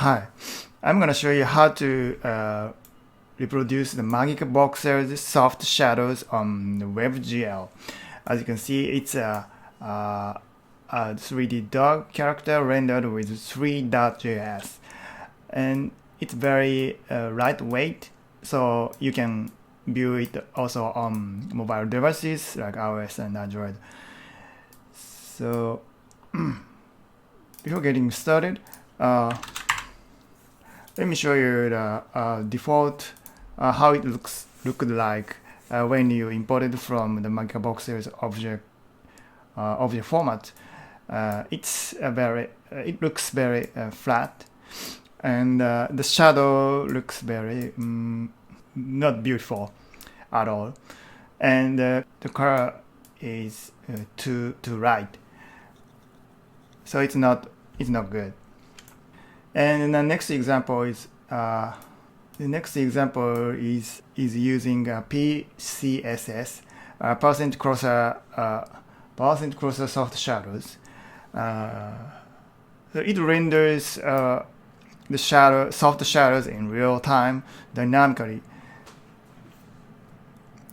Hi, I'm going to show you how to reproduce the MagicaVoxel's soft shadows on the WebGL. As you can see, it's a 3D dog character rendered with ThreeJS, and it's very lightweight, so you can view it also on mobile devices like iOS and Android. So before getting started, let me show you the default how it looked like when you import it from the MagicaVoxel's object format. It looks very flat, and the shadow looks very not beautiful at all, and the color is too light, so it's not good. And the next example is using PCSS, percent crosser soft shadows. So it renders the soft shadows in real time dynamically.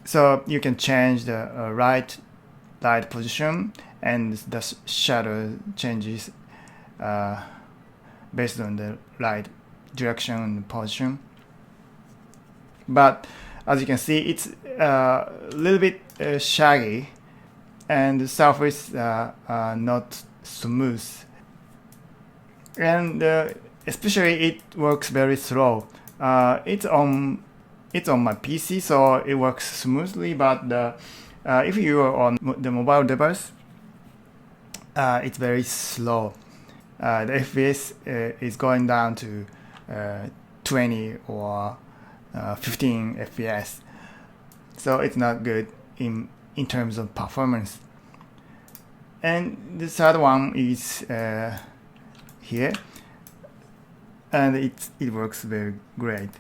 So you can change the light position, and the shadow changes based on the light direction and position. But as you can see, it's a little bit shaggy, and the surface not smooth, and especially it works very slow. It's on my PC, so it works smoothly, but if you are on the mobile device, it's very slow. The FPS is going down to 20 or 15 FPS, so it's not good in terms of performance. And the third one is here, and it works very great.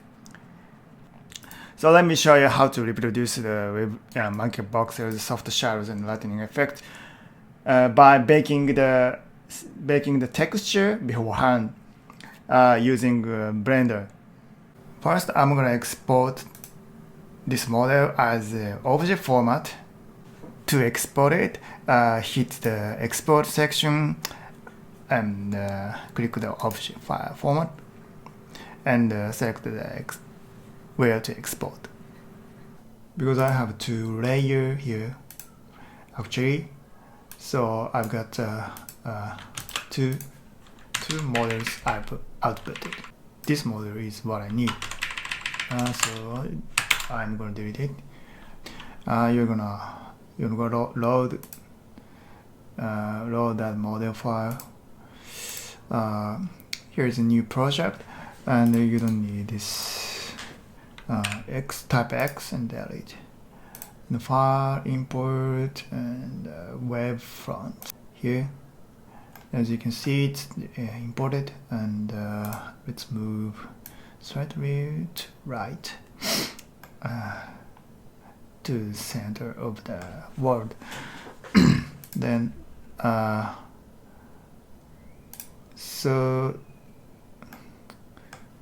So let me show you how to reproduce the MagicaVoxel's soft shadows and lightning effect by baking the texture beforehand using Blender. First, I'm gonna export this model as an object format. To export it, hit the export section and click the object file format, and select where to export. Because I have two layers here, actually, so I've got two models I outputted. This model is what I need, so I'm gonna delete it. You're gonna load that model file. Here's a new project, and you don't need this type X, and delete the file, import, and web front. Here, as you can see, it's imported, and let's move slightly to right to the center of the world. Then so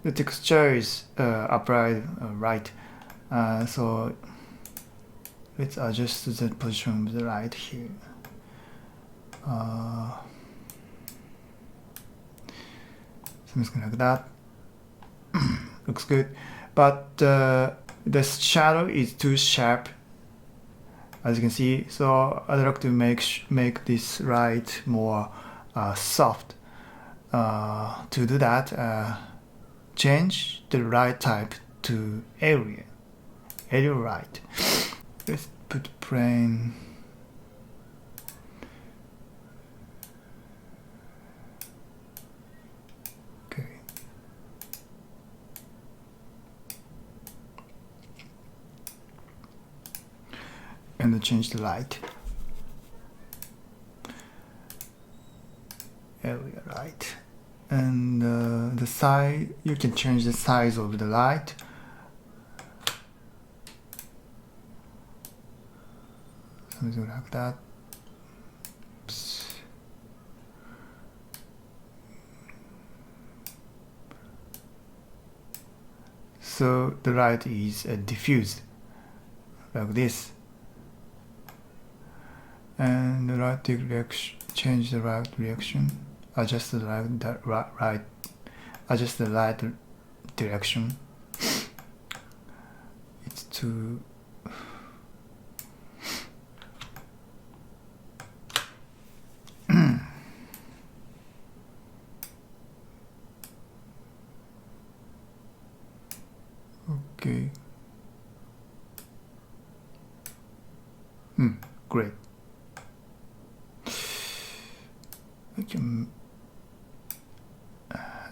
the texture is applied right, so let's adjust the position of the light here. Something like that. Looks good, but the shadow is too sharp, as you can see. So I'd like to make this light more soft. To do that, change the light type to area light. Let's put plain. Okay. And change the light. Area light. And the size, you can change the size of the light. Something like that. Oops. So the light is diffused like this, and the light direction, change the light direction, adjust the light, adjust the light direction. It's too okay. Great.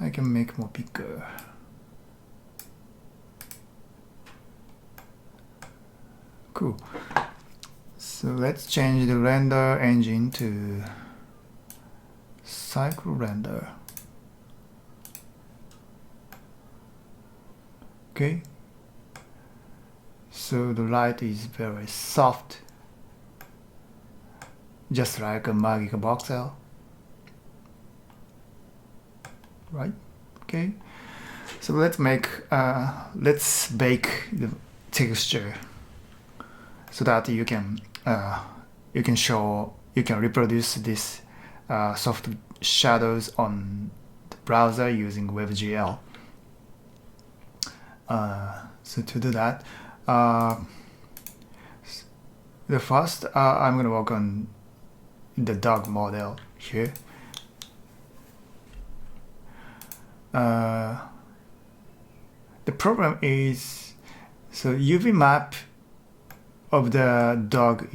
I can make more bigger. Cool. So let's change the render engine to cycle render. Okay. So the light is very soft, just like a MagicaVoxel, right? Okay. So let's bake the texture so that you can reproduce this soft shadows on the browser using WebGL. So to do that, the first I'm gonna work on the dog model here. The problem is, so UV map of the dog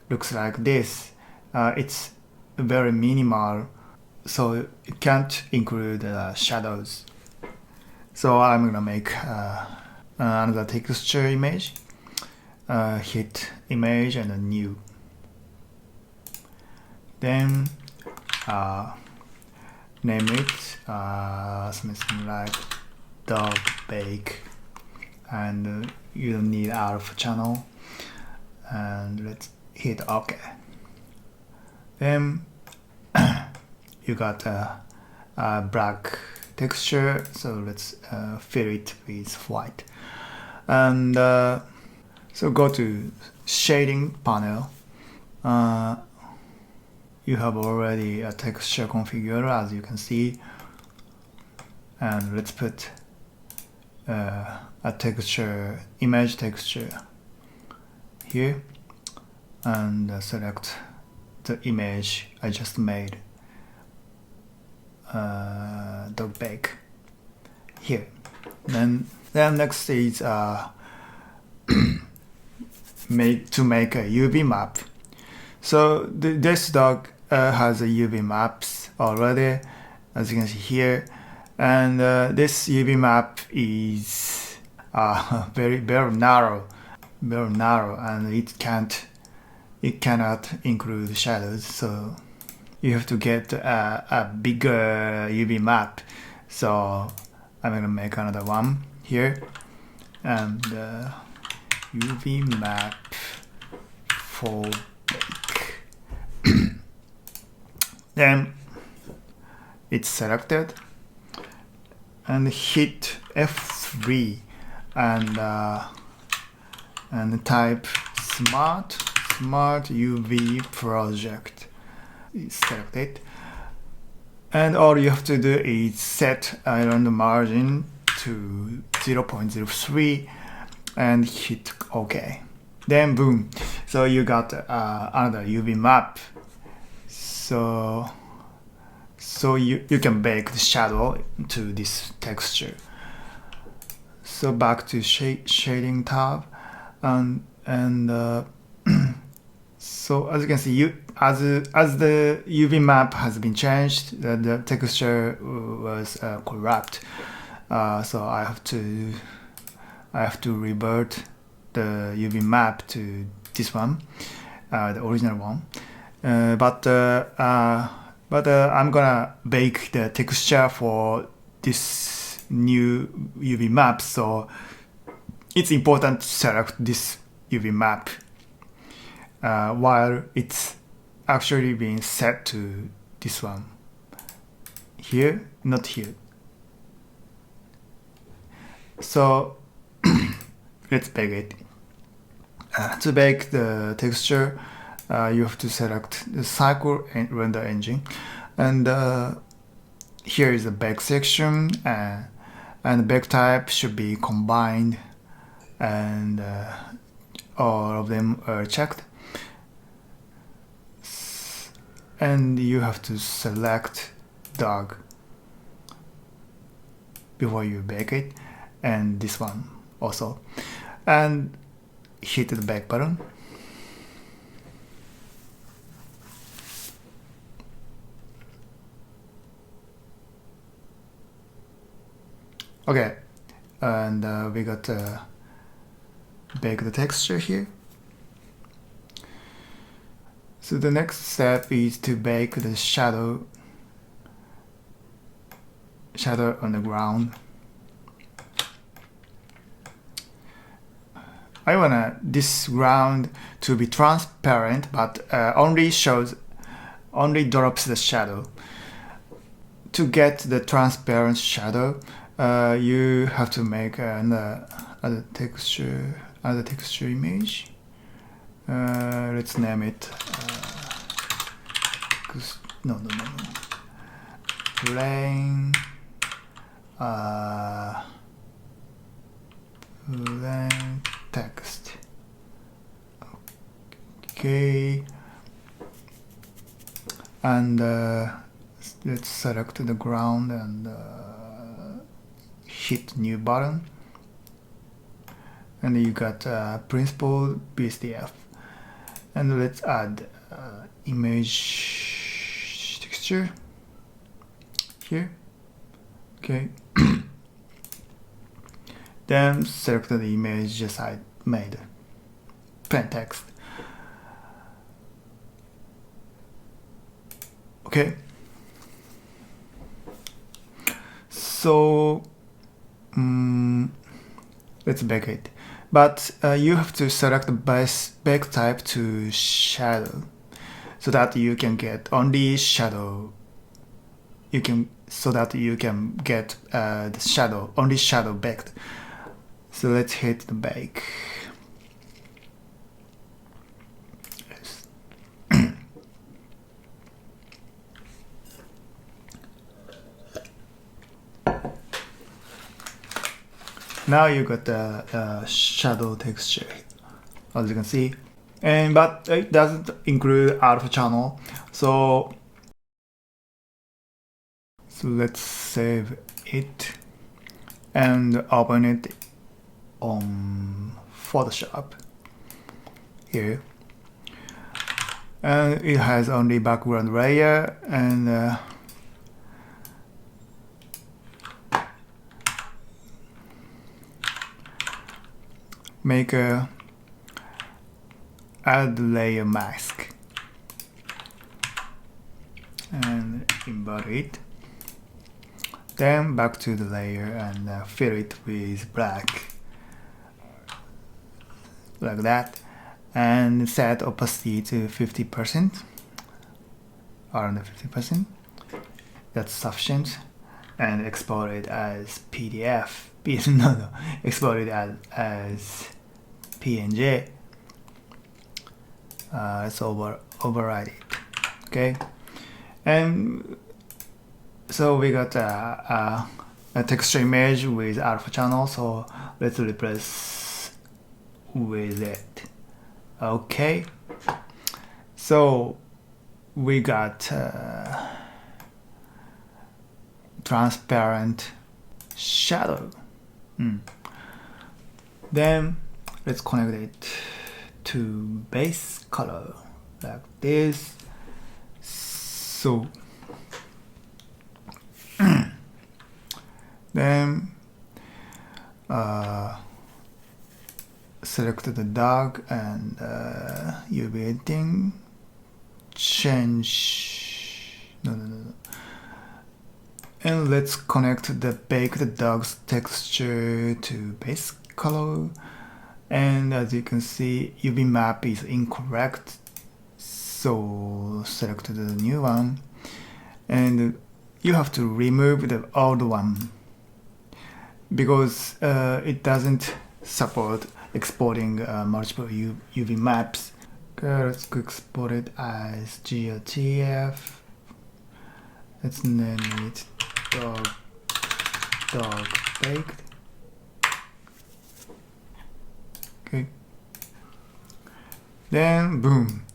looks like this. It's very minimal, so it can't include shadows. So I'm gonna make another texture image, hit image and a new. Then name it something like dog bake, and you don't need alpha channel, and let's hit OK. Then you got a black texture, so let's fill it with white. And so go to shading panel. You have already a texture configured, as you can see, and let's put a texture, image texture here, and select the image I just made, dog bake here. Then next is to make a UV map. So this dog has a UV maps already, as you can see here, and this UV map is very narrow, and it cannot include shadows. So you have to get a bigger UV map. So I'm gonna make another one here, and UV map for bake. Then it's selected, and hit F3 and type smart UV project. Select it, and all you have to do is set around the margin to 0.03 and hit OK. Then boom, so you got another UV map. So you can bake the shadow to this texture. So back to shading tab, and so as you can see, as the UV map has been changed, the texture was corrupt. So I have to revert the UV map to this one, the original one. But I'm gonna bake the texture for this new UV map, so it's important to select this UV map while it's actually being set to this one here, not here. So let's bake it. To bake the texture, you have to select the cycle and render engine, and here is the bake section, and the bake type should be combined, and all of them are checked. And you have to select dog before you bake it, and this one also, and hit the bake button. Okay, and we got bake the texture here. So the next step is to bake the shadow on the ground. I want this ground to be transparent, but only drops the shadow. To get the transparent shadow, you have to make another texture image. Let's name it. Plain. Plain text. Okay. And let's select the ground and hit new button. And you got principal glTF. And let's add image texture here. Okay. Then select the image just I made. Plain text. Okay. So let's bake it. But you have to select the bake type to shadow, so that you can get only shadow. So that you can get the only shadow baked. So let's hit the bake. Yes. Now you got the shadow texture, as you can see, but it doesn't include alpha channel. So let's save it and open it on Photoshop here. And it has only background layer, and make a add layer mask and invert it. Then back to the layer and fill it with black, like that, and set opacity to 50%, around 50%. That's sufficient, and export it as PDF. Export it as PNG. Let's override it. Okay, and so we got a texture image with alpha channel. So let's replace with it. Okay, so we got transparent shadow. Then let's connect it to base color like this. So then select the dog and UV editing, change, no, and let's connect the baked dog's texture to base color. And as you can see, UV map is incorrect, so select the new one, and you have to remove the old one because it doesn't support exporting multiple UV maps. Okay, let's export it as glTF. Let's name it dog baked. Okay. Then boom,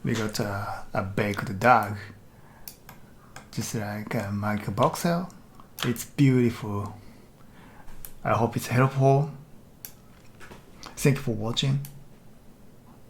we got a baked dog, just like a MagicaVoxel. It's beautiful. I hope it's helpful. Thank you for watching.